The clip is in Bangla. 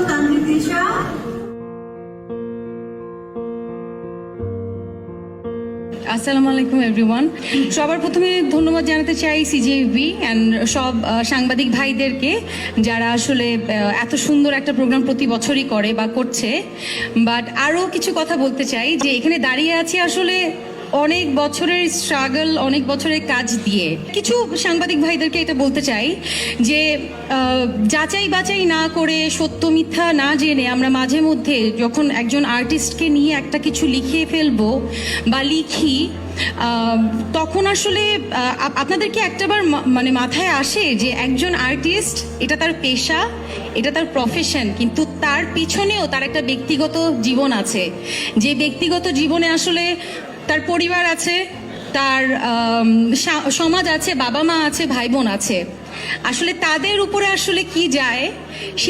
তানজিদিশা। আসসালামু আলাইকুম এভরিওয়ান। সবার প্রথমে ধন্যবাদ জানাতে চাই সিজিএফবি অ্যান্ড সব সাংবাদিক ভাইদেরকে যারা আসলে এত সুন্দর একটা প্রোগ্রাম প্রতি বছরই করে বা করছে। বাট আরও কিছু কথা বলতে চাই যে এখানে দাঁড়িয়ে আছি আসলে অনেক বছরের স্ট্রাগল, অনেক বছরের কাজ দিয়ে। কিছু সাংবাদিক ভাইদেরকে এটা বলতে চাই যে যাচাই বাছাই না করে, সত্য মিথ্যা না জেনে আমরা মাঝে মধ্যে যখন একজন আর্টিস্টকে নিয়ে একটা কিছু লিখে ফেলবো বা লিখি, তখন আসলে আপনাদের কি একটাবার মানে মাথায় আসে যে একজন আর্টিস্ট এটা তার পেশা, এটা তার প্রফেশন, কিন্তু তার পিছনেও তার একটা ব্যক্তিগত জীবন আছে। যে ব্যক্তিগত জীবনে আসলে তার পরিবার আছে, তার সমাজ আছে, বাবা মা আছে, ভাই বোন আছে। আসলে তাদের উপরে আসলে কি যায় সেই